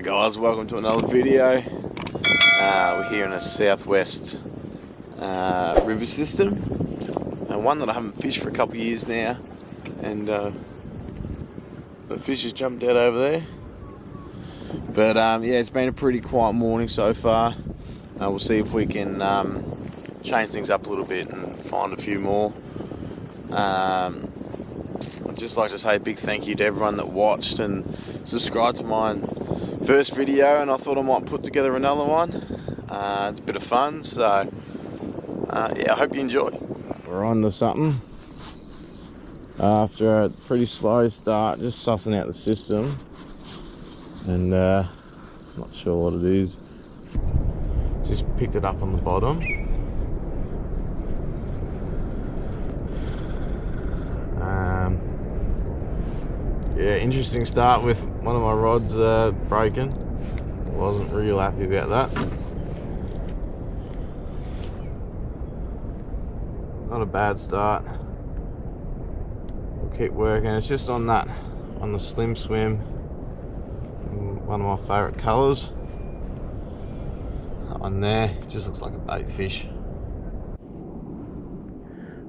Alright guys, welcome to another video. We're here in a southwest river system, and one that I haven't fished for a couple of years now, and the fish has jumped out over there. But yeah, it's been a pretty quiet morning so far. We'll see if we can change things up a little bit and find a few more. I'd just like to say a big thank you to everyone that watched and subscribed to my first video, and I thought I might put together another one. It's a bit of fun, so yeah, I hope you enjoy. We're on to something after a pretty slow start, just sussing out the system, and not sure what it is. Just picked it up on the bottom. Yeah, interesting start with one of my rods broken. Wasn't real happy about that. Not a bad start. We'll keep working. It's just on that, on the Slim Swim, one of my favourite colours. That one there, it just looks like a bait fish.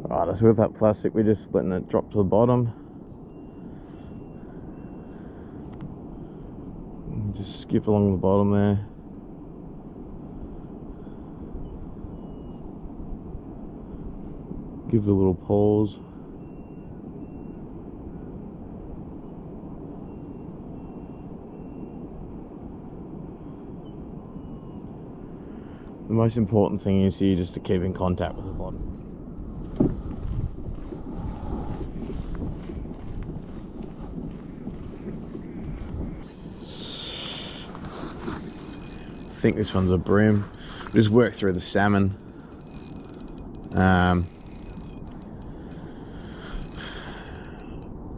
Alright, so with that plastic, we're just letting it drop to the bottom. Just skip along the bottom there. Give it a little pause. The most important thing is here just to keep in contact with the bottom. I think this one's a bream. Just work through the salmon.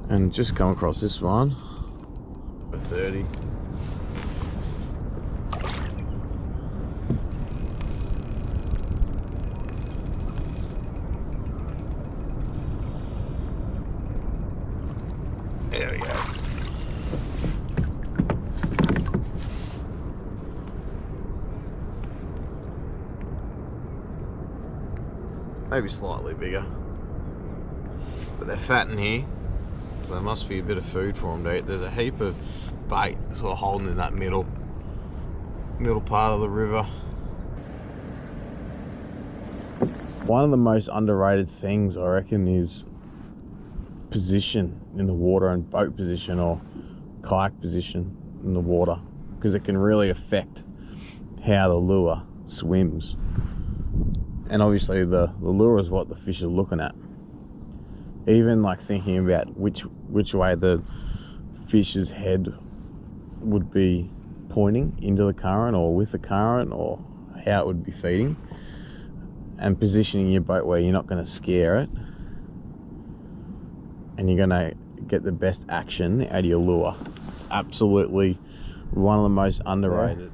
And just come across this one. For 30. There we go. Maybe slightly bigger, but they're fat in here, so there must be a bit of food for them to eat. There's a heap of bait sort of holding in that middle part of the river. One of the most underrated things, I reckon, is position in the water, and boat position or kayak position in the water, because it can really affect how the lure swims. And obviously the lure is what the fish are looking at. Even like thinking about which way the fish's head would be pointing, into the current or with the current, or how it would be feeding, and positioning your boat where you're not going to scare it and you're going to get the best action out of your lure. It's absolutely one of the most underrated.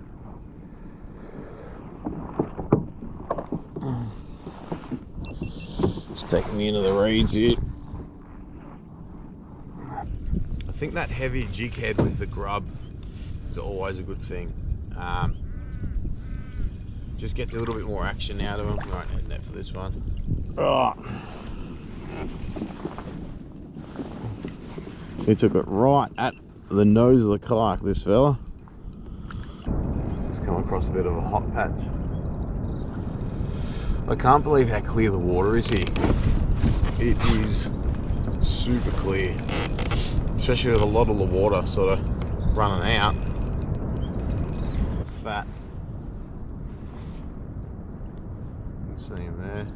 Just taking me into the reeds here. I think that heavy jig head with the grub is always a good thing. Just gets a little bit more action out of them. Right, head net for this one. Oh. He took it right at the nose of the kayak, this fella. Just come across a bit of a hot patch. I can't believe how clear the water is here. It is super clear, especially with a lot of the water sort of running out. Fat. You can see him there.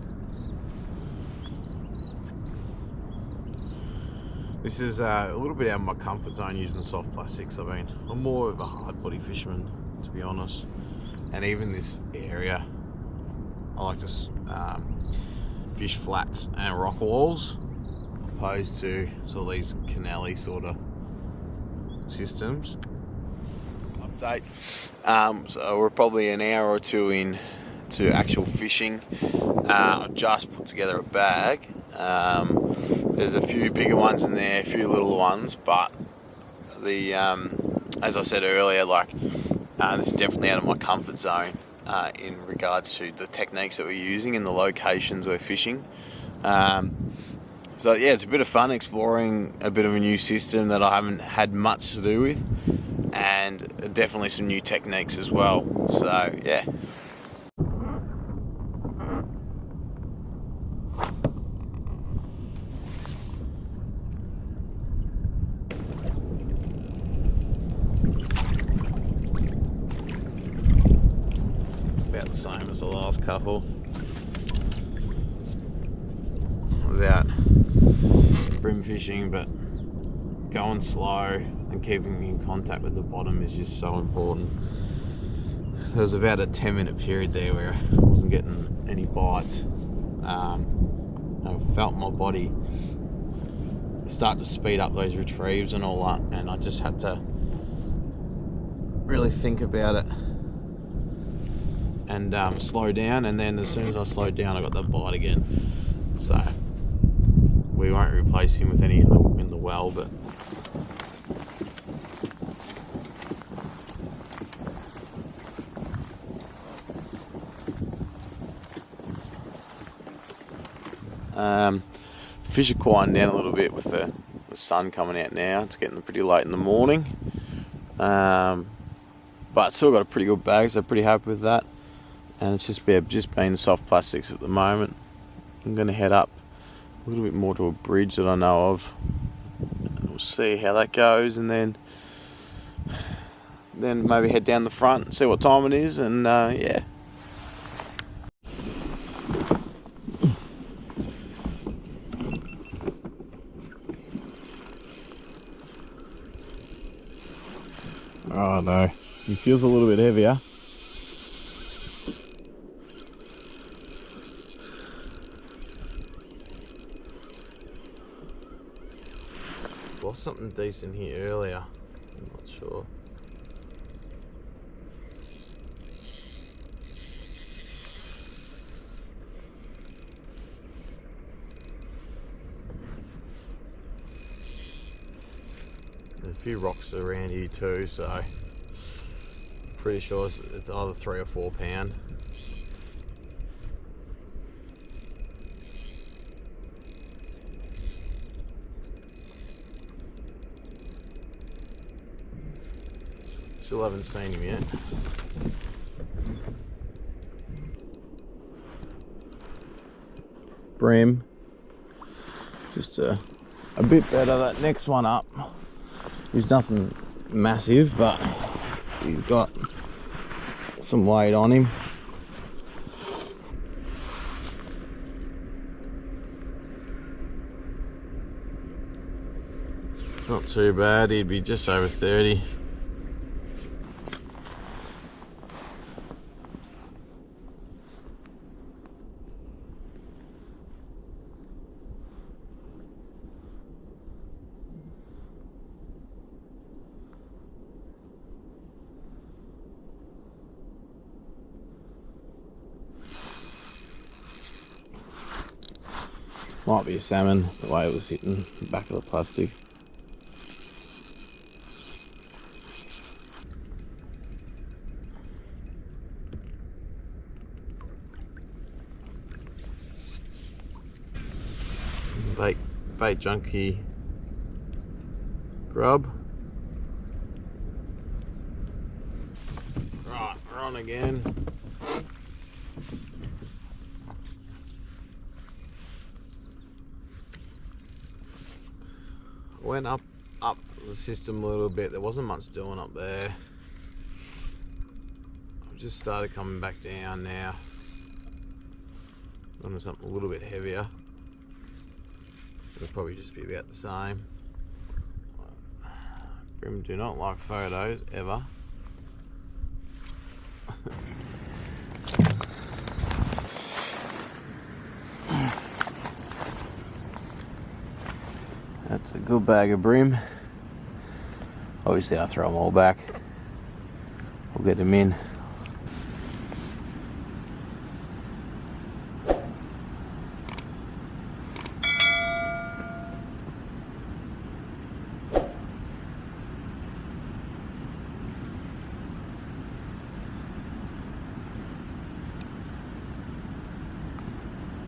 This is a little bit out of my comfort zone using soft plastics. I'm more of a hard body fisherman, to be honest, and even this area, I like to fish flats and rock walls, opposed to sort of these canal-y sort of systems. Update. So we're probably an hour or two in to actual fishing. I've just put together a bag. There's a few bigger ones in there, a few little ones, but the as I said earlier, like this is definitely out of my comfort zone in regards to the techniques that we're using and the locations we're fishing. So yeah, it's a bit of fun exploring a bit of a new system that I haven't had much to do with, and definitely some new techniques as well. So yeah. About the same as the last couple. Without bream fishing, but going slow and keeping in contact with the bottom is just so important. There was about a 10-minute period there where I wasn't getting any bites. I felt my body start to speed up those retrieves and all that, and I just had to really think about it and slow down, and then as soon as I slowed down I got that bite again. So we won't replace him with any in the well, but fish are quieting down a little bit with the sun coming out now. It's getting pretty late in the morning, but still got a pretty good bag, so pretty happy with that. And it's just been soft plastics at the moment. I'm going to head up a little bit more to a bridge that I know of. We'll see how that goes, and then maybe head down the front and see what time it is, and yeah. Oh no, he feels a little bit heavier. Lost something decent here earlier, I'm not sure. There's a few rocks around here too, so pretty sure it's either 3 or 4 pound. Still haven't seen him yet. Bream, just a bit better. That next one up, he's nothing massive, but he's got some weight on him. Not too bad, he'd be just over 30. Might be a salmon, the way it was hitting the back of the plastic. Bait junkie grub. Right, we're on again. Went up the system a little bit. There wasn't much doing up there. I've just started coming back down now. Gone to something a little bit heavier. It'll probably just be about the same. Bream do not like photos ever. That's a good bag of bream. Obviously I'll throw them all back. We'll get them in.